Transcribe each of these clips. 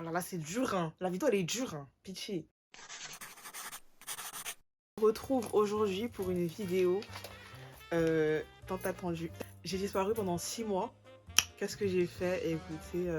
Oh là là, c'est dur, hein. La vidéo, elle est dure, hein. Pitié. On se retrouve aujourd'hui pour une vidéo tant attendue. J'ai disparu pendant 6 mois. Qu'est-ce que j'ai fait? Écoutez,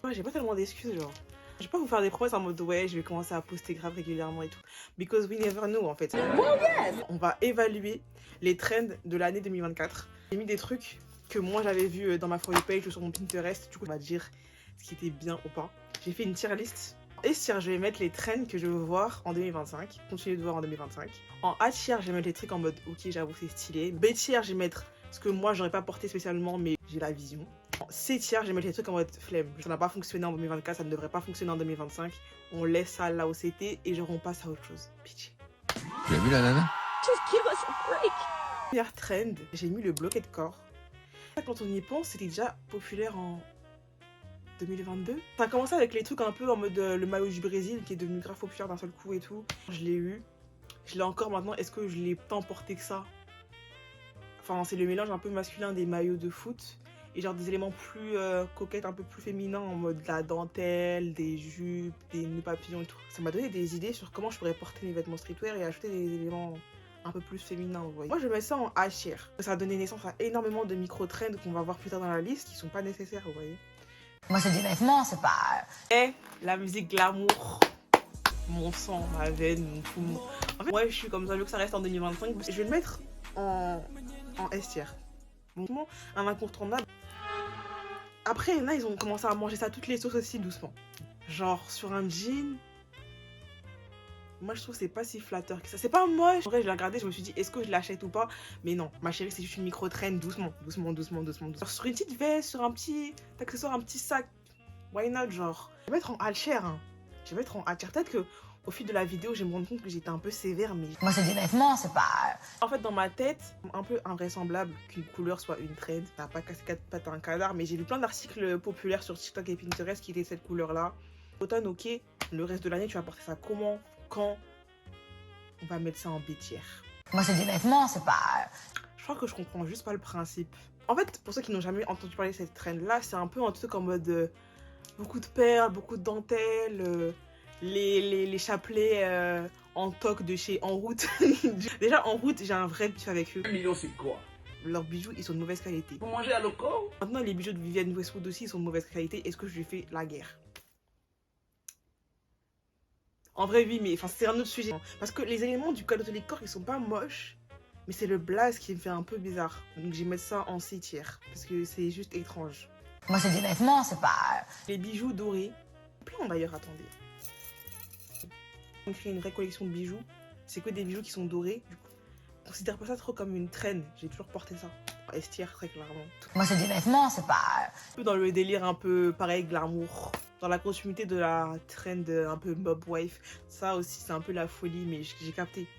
ouais, j'ai pas tellement d'excuses, genre. Je vais pas vous faire des promesses en mode ouais, je vais commencer à poster grave régulièrement et tout. Because we never know, en fait. Well, yes. On va évaluer les trends de l'année 2024. J'ai mis des trucs que moi j'avais vu dans ma For You page ou sur mon Pinterest. Du coup, on va dire ce qui était bien ou pas. J'ai fait une tier list. Et tier, je vais mettre les trends que je veux voir en 2025. Continuer de voir en 2025. En A tier, je vais mettre les trucs en mode ok, j'avoue, c'est stylé. B tier, je vais mettre ce que moi j'aurais pas porté spécialement, mais j'ai la vision. En C tier, je vais mettre les trucs en mode flemme. Ça n'a pas fonctionné en 2024, ça ne devrait pas fonctionner en 2025. On laisse ça là où c'était et on passe à autre chose. Pitié. Tu as vu la nana? Just give us a break. Première trend, j'ai mis le bloqué de corps. Quand on y pense, c'était déjà populaire en 2022. Ça a commencé avec les trucs un peu en mode le maillot du Brésil qui est devenu grave populaire d'un seul coup et tout. Je l'ai eu. Je l'ai encore maintenant. Est-ce que je l'ai tant porté que ça? Enfin, c'est le mélange un peu masculin des maillots de foot et genre des éléments plus coquettes, un peu plus féminins en mode de la dentelle, des jupes, des nœuds papillons et tout. Ça m'a donné des idées sur comment je pourrais porter mes vêtements streetwear et ajouter des éléments un peu plus féminins, vous voyez. Moi, je mets ça en H. Ça a donné naissance à énormément de micro-trends qu'on va voir plus tard dans la liste qui sont pas nécessaires, vous voyez. Moi, c'est des vêtements, c'est pas... Et la musique glamour, mon sang, ma veine, mon poumon. En fait, moi, je suis comme ça, je veux que ça reste en 2025. Je vais le mettre en S tier. Bon, un incontournable. Après, là, ils ont commencé à manger ça toutes les sauces aussi doucement. Genre, sur un jean... Moi, je trouve que c'est pas si flatteur que ça. C'est pas moche. En vrai, je l'ai regardé, je me suis dit, est-ce que je l'achète ou pas? Mais non, ma chérie, c'est juste une micro-traîne, doucement. Sur une petite veste, sur un petit accessoire, un petit sac. Why not, genre? Je vais mettre en H. Hein. Je vais mettre en H. Peut-être que au fil de la vidéo, je vais me rendre compte que j'étais un peu sévère, mais... Moi, c'est des vêtements, c'est pas... En fait, dans ma tête, un peu invraisemblable qu'une couleur soit une trend. T'as pas cassé 4 pattes à un canard, mais j'ai lu plein d'articles populaires sur TikTok et Pinterest qui étaient cette couleur-là. Automne, ok. Le reste de l'année, tu vas porter ça comment? Quand? On va mettre ça en B tier. Moi, c'est des vêtements, c'est pas... Je crois que je comprends juste pas le principe. En fait, pour ceux qui n'ont jamais entendu parler de cette trend-là, c'est un peu un truc en mode beaucoup de perles, beaucoup de dentelles, les chapelets en toque de chez En Route. Déjà, En Route, j'ai un vrai bif avec eux. 1 million, c'est quoi? Leurs bijoux, ils sont de mauvaise qualité. Vous mangez à loco? Maintenant, les bijoux de Vivienne Westwood aussi, ils sont de mauvaise qualité. Est-ce que je lui fais la guerre? En vrai, oui, mais c'est un autre sujet. Parce que les éléments du cadeau de décor, ils sont pas moches. Mais c'est le blaze qui me fait un peu bizarre. Donc, je vais mettre ça en C tier. Parce que c'est juste étrange. Moi, c'est des vêtements, c'est pas... Les bijoux dorés. Plein d'ailleurs, attendez. On crée une vraie collection de bijoux. C'est que des bijoux qui sont dorés. Du coup, considère pas ça trop comme une traîne. J'ai toujours porté ça. S tier, très clairement. Moi, c'est des vêtements, c'est pas... Un peu dans le délire un peu pareil, glamour. Dans la continuité de la trend un peu Mob Wife. Ça aussi, c'est un peu la folie, mais j'ai capté.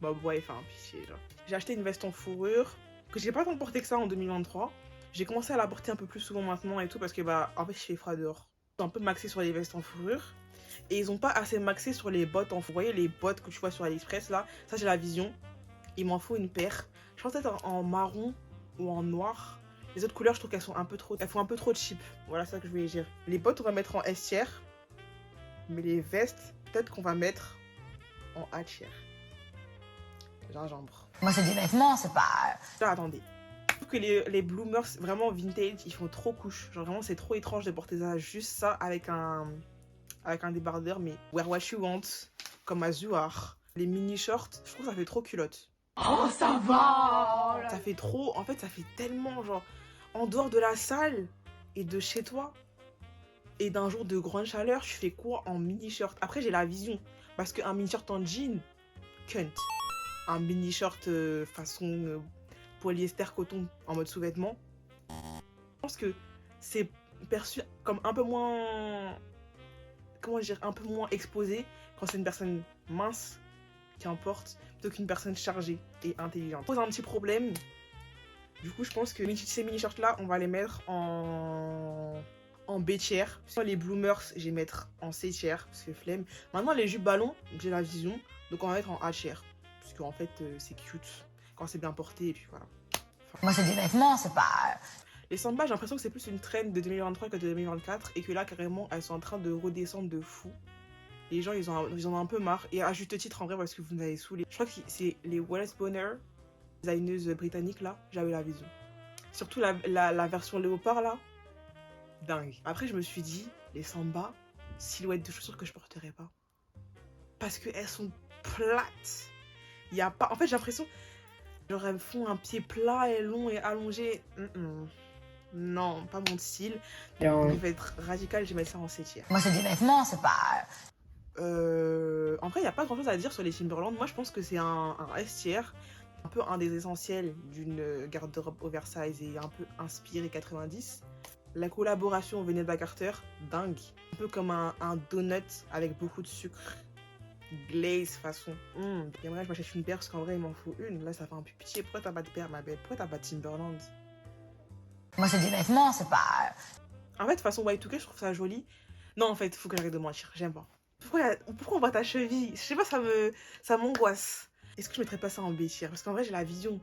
Mob Wife, hein, pitié, genre. J'ai acheté une veste en fourrure que j'ai pas tant porté que ça en 2023. J'ai commencé à la porter un peu plus souvent maintenant et tout parce que, en fait, je fais froid dehors. Ils ont un peu maxé sur les vestes en fourrure. Et ils ont pas assez maxé sur les bottes en fourrure. Vous voyez les bottes que tu vois sur AliExpress, là? Ça, j'ai la vision. Il m'en faut une paire. Je pense peut-être en marron ou en noir. Les autres couleurs, je trouve qu'elles sont un peu trop... Elles font un peu trop cheap. Voilà, c'est ça que je voulais dire. Les bottes, on va mettre en S tier. Mais les vestes, peut-être qu'on va mettre en A tier. Gingembre. Moi, c'est des vêtements, c'est pas... Là, attendez. Je trouve que les bloomers, vraiment vintage, ils font trop couche. Genre, vraiment, c'est trop étrange de porter ça, juste ça, avec un débardeur. Mais wear what you want, comme Azuar. Les mini-shorts, je trouve que ça fait trop culotte. Oh, ça va! Ça fait trop... En fait, ça fait tellement, genre... En dehors de la salle et de chez toi, et d'un jour de grande chaleur, tu fais quoi en mini-short? Après, j'ai la vision. Parce qu'un mini-short en jean, cunt. Un mini-short façon polyester coton en mode sous-vêtement. Je pense que c'est perçu comme un peu moins... Comment dire? Un peu moins exposé quand c'est une personne mince qui en porte plutôt qu'une personne chargée et intelligente. Ça pose un petit problème. Du coup, je pense que ces mini-shorts-là, on va les mettre en B tier. Les bloomers, je vais mettre en C tier, parce que flemme. Maintenant, les jupes ballons, j'ai la vision. Donc, on va mettre en A tier. Parce qu'en fait, c'est cute quand c'est bien porté, et puis voilà. Moi, c'est des vêtements, c'est pas... Les samba, j'ai l'impression que c'est plus une trend de 2023 que de 2024 et que là, carrément, elles sont en train de redescendre de fou. Les gens, ils en ont un peu marre. Et à juste titre, en vrai, parce que vous m'avez saoulé. Je crois que c'est les Wallace Bonner, designeuses britanniques, là. J'avais la vision. Surtout la version léopard, là. Dingue. Après, je me suis dit, les samba, silhouettes de chaussures que je porterai pas. Parce qu'elles sont plates. Il y a pas... En fait, j'ai l'impression... Genre, elles me font un pied plat et long et allongé. Non, pas mon style. Je vais être radicale, je vais mettre ça en 7e. Moi, c'est des vêtements, c'est pas... En vrai, il n'y a pas grand chose à dire sur les Timberland. Moi, je pense que c'est un S tier, un peu un des essentiels d'une garde-robe oversize et un peu inspiré 90. La collaboration Vanessa Carter, dingue. Un peu comme un donut avec beaucoup de sucre. Glaze façon. J'aimerais que je m'achète une paire parce qu'en vrai, il m'en faut une. Là, ça fait un peu pitié. Pourquoi t'as pas de paire, ma belle? Pourquoi t'as pas de Timberland? Moi, c'est des vêtements, c'est pas... En fait, façon Y2K, je trouve ça joli. Non, en fait, il faut que j'arrête de mentir. J'aime pas. Pourquoi on voit ta cheville? Je sais pas, ça m'angoisse. Est-ce que je mettrais pas ça en B tier? Parce qu'en vrai, j'ai la vision.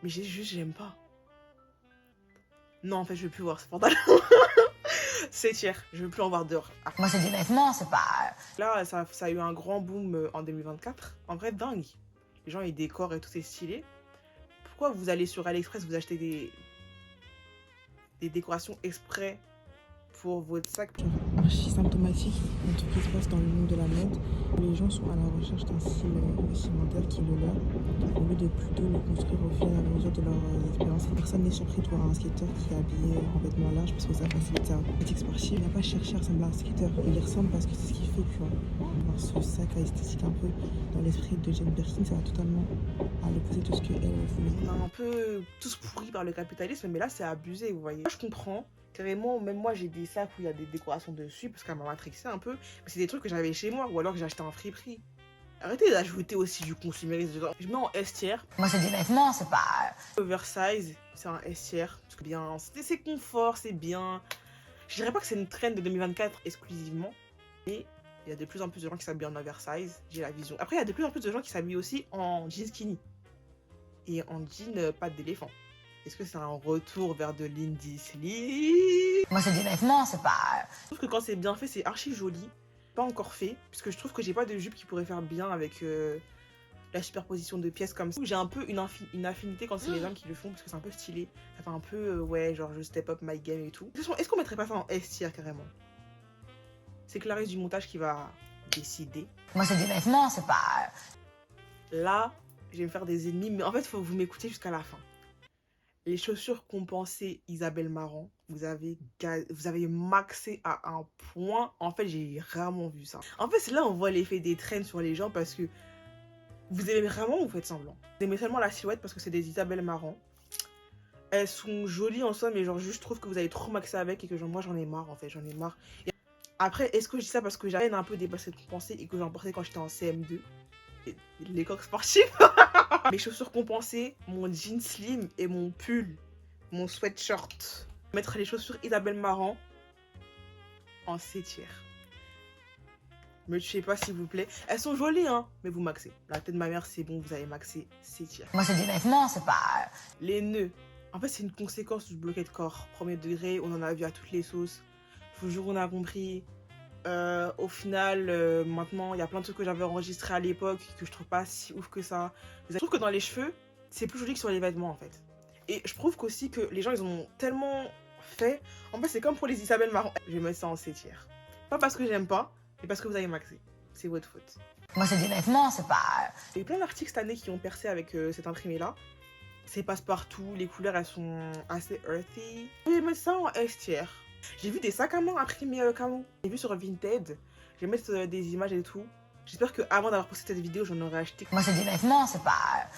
Mais j'aime pas. Non, en fait, je veux plus voir ce pantalon. C'est tier. Je veux plus en voir dehors. Ah. Moi, c'est des vêtements, c'est pas... Là, ça a eu un grand boom en 2024. En vrai, dingue. Les gens, ils décorent et tout, c'est stylé. Pourquoi vous allez sur AliExpress, vous achetez des décorations exprès pour votre sac? Archi symptomatique de tout ce qui se passe dans le monde de la mode. Les gens sont à la recherche d'un style vestimentaire qui est le leur, au lieu de plutôt le construire au fur et à mesure de leur expérience. Personne n'est surpris de voir un skateur qui est habillé en vêtements larges parce que ça facilite sa pratique sportive. Il n'a pas cherché à ressembler à un skateur, il y ressemble parce que c'est ce qu'il fait, tu vois. Alors ce sac à esthétique un peu dans l'esprit de Jane Birkin, ça va totalement à l'opposé de ce qu'elle voulait. On a un peu tous pourris par le capitalisme, mais là c'est abusé, vous voyez. Moi je comprends. Carrément, même moi j'ai des sacs où il y a des décorations dessus parce qu'elle m'a matrixé un peu. Mais c'est des trucs que j'avais chez moi ou alors que j'ai acheté en friperie. Arrêtez d'ajouter aussi du consumérisme dedans. Je mets en S tier. Moi, c'est des vêtements, c'est pas... Oversize, c'est un S tier. Parce que bien, c'est confort, c'est bien. Je dirais pas que c'est une trend de 2024 exclusivement. Mais il y a de plus en plus de gens qui s'habillent en oversize. J'ai la vision. Après, il y a de plus en plus de gens qui s'habillent aussi en jean skinny. Et en jean patte d'éléphant. Est-ce que c'est un retour vers de l'indie slim? Moi, c'est des vêtements, c'est pas... Je trouve que quand c'est bien fait, c'est archi joli. Pas encore fait, puisque je trouve que j'ai pas de jupe qui pourrait faire bien avec la superposition de pièces comme ça. J'ai un peu une affinité quand c'est les hommes qui le font, parce que c'est un peu stylé. Ça fait un peu, ouais, genre je step up my game et tout. Est-ce qu'on mettrait pas ça en S tier carrément? C'est Clarisse du montage qui va décider. Moi, c'est des vêtements, c'est pas... Là, je vais me faire des ennemis, mais en fait, il faut que vous m'écoutiez jusqu'à la fin. Les chaussures compensées Isabelle Marant, vous avez maxé à un point. En fait, j'ai rarement vu ça. En fait, c'est là où on voit l'effet des trends sur les gens parce que vous aimez vraiment ou vous faites semblant? Vous aimez seulement la silhouette parce que c'est des Isabelle Marant. Elles sont jolies en soi, mais genre, juste, je trouve que vous avez trop maxé avec et que genre, moi, j'en ai marre en fait, j'en ai marre. Et après, est-ce que je dis ça parce que j'avais un peu dépassé de compenser et que j'en portais quand j'étais en CM2? Les coques sportives. Mes chaussures compensées, mon jean slim et mon pull, mon sweatshirt. Mettre les chaussures Isabelle Marant en C tier. Me tuez pas s'il vous plaît. Elles sont jolies hein, mais vous maxez. La tête de ma mère c'est bon, vous avez maxé C tier. Moi, c'est des vêtements, c'est pas... Les nœuds. En fait c'est une conséquence du bloqué de corps. Premier degré, on en a vu à toutes les sauces. Je vous jure on a compris. Au final, maintenant, il y a plein de trucs que j'avais enregistrés à l'époque que je trouve pas si ouf que ça. Je trouve que dans les cheveux, c'est plus joli que sur les vêtements, en fait. Et je trouve qu'aussi que les gens, ils ont tellement fait. En fait, c'est comme pour les Isabelle Marant. Je vais mettre ça en C tier. Pas parce que j'aime pas, mais parce que vous avez maxé. C'est votre faute. Moi, c'est des vêtements, c'est pas... Il y a eu plein d'articles cette année qui ont percé avec cet imprimé-là. C'est passe-partout, les couleurs, elles sont assez earthy. Je vais mettre ça en S tier. J'ai vu des sacs à main imprimés camo. J'ai vu sur Vinted. Je vais mettre des images et tout. J'espère qu'avant d'avoir posté cette vidéo, j'en aurais acheté. Moi, c'est des vêtements, c'est pas...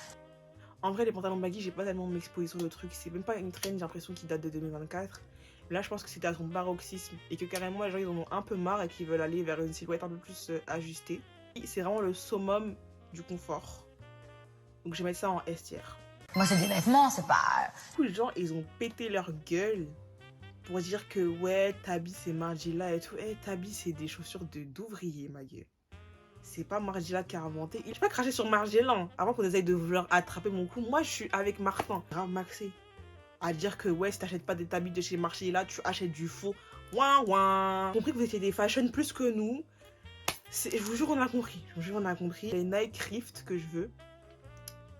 En vrai, les pantalons baggy, j'ai pas tellement m'exposer sur le truc. C'est même pas une trend, j'ai l'impression qu'il date de 2024. Là, je pense que c'était à son paroxysme. Et que carrément, les gens, ils en ont un peu marre et qu'ils veulent aller vers une silhouette un peu plus ajustée. C'est vraiment le summum du confort. Donc, je vais mettre ça en S tier. Moi, c'est des vêtements, c'est pas... Beaucoup de gens, ils ont pété leur gueule pour dire que ouais, Tabi c'est Margiela et tout. Eh, Tabi c'est des chaussures d'ouvrier, ma gueule. C'est pas Margiela qui a inventé. Je vais pas cracher sur Margiela hein, avant qu'on essaye de vouloir attraper mon cou. Moi je suis avec Martin. Grave maxé. à dire que ouais, si t'achètes pas des habits de chez Margiela, tu achètes du faux. Ouin ouin. J'ai compris que vous étiez des fashion plus que nous. Je vous jure, on a compris. Je vous jure, on a compris. Les Nike Rift que je veux.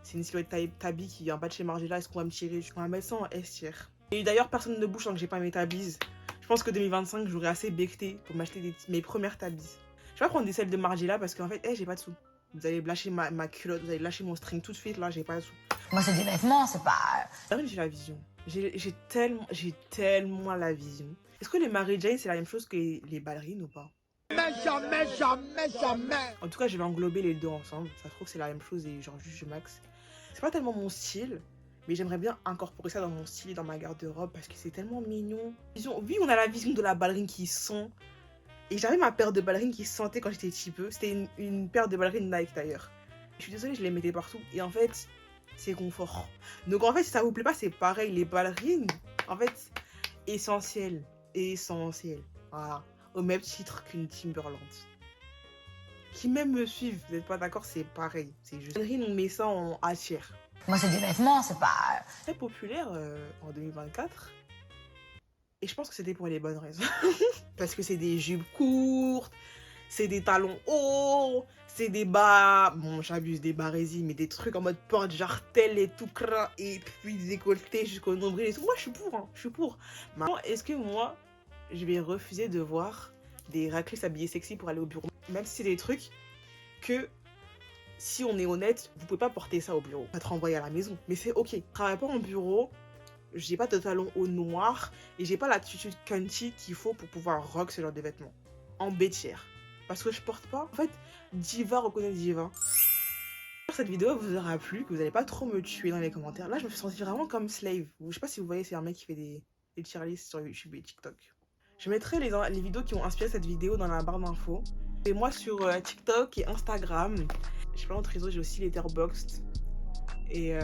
C'est une silhouette tabi qui vient pas de chez Margiela. Est-ce qu'on va me tirer? On va mettre ça en S tier. Et d'ailleurs, personne ne bouge tant que j'ai pas mes tabis. Je pense que 2025, j'aurai assez becté pour m'acheter mes premières tabis. Je vais pas prendre des celles de Margiela parce qu'en fait, j'ai pas de sous. Vous allez lâcher ma culotte, vous allez lâcher mon string tout de suite. Là, j'ai pas de sous. Moi, c'est des vêtements, c'est pas... J'ai la vision. J'ai tellement la vision. Est-ce que les Mary Jane, c'est la même chose que les ballerines ou pas? Mais jamais, jamais, jamais. En tout cas, je vais englober les deux ensemble. Ça se trouve, c'est la même chose et genre juste je max. C'est pas tellement mon style, mais j'aimerais bien incorporer ça dans mon style et dans ma garde-robe parce que c'est tellement mignon. Oui, on a la vision de la ballerine qui sent. Et j'avais ma paire de ballerines qui sentait quand j'étais petit peu. C'était une paire de ballerines Nike d'ailleurs. Je suis désolée, je les mettais partout. Et en fait, c'est confort. Donc en fait, si ça vous plaît pas, c'est pareil. Les ballerines, en fait, essentiel. Essentiel. Voilà. Au même titre qu'une Timberland. Qui même me suivent, vous n'êtes pas d'accord, c'est pareil. C'est juste. Ballerines, on met ça en A tier. Moi, c'est des vêtements, c'est pas... Très populaire en 2024. Et je pense que c'était pour les bonnes raisons. Parce que c'est des jupes courtes, c'est des talons hauts, c'est des bas... Bon, j'abuse, des barésies, mais des trucs en mode porte jartel et tout crin, et puis décolleté jusqu'au nombril et tout. Moi, je suis pour, hein, je suis pour. Maintenant, est-ce que moi, je vais refuser de voir des raclés s'habiller sexy pour aller au bureau? Même si c'est des trucs que, si on est honnête, vous pouvez pas porter ça au bureau. On va te renvoyer à la maison. Mais c'est ok. Je travaille pas en bureau. J'ai pas de talons hauts noirs et j'ai pas l'attitude cunty qu'il faut pour pouvoir rock ce genre de vêtements. En bêtière. Parce que je porte pas. En fait, diva reconnaît diva. Cette vidéo vous aura plu, que vous allez pas trop me tuer dans les commentaires. Là, je me suis sentie vraiment comme slave. Je sais pas si vous voyez, c'est un mec qui fait des tier lists sur YouTube et TikTok. Je mettrai les vidéos qui ont inspiré cette vidéo dans la barre d'infos. Et moi sur TikTok et Instagram. J'ai pas d'autres réseaux, j'ai aussi Letterboxd. Et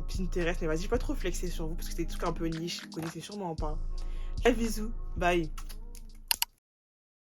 Pinterest, mais vas-y, je vais pas trop flexer sur vous parce que c'est des trucs un peu niche, vous connaissez sûrement pas. Bisous, bye.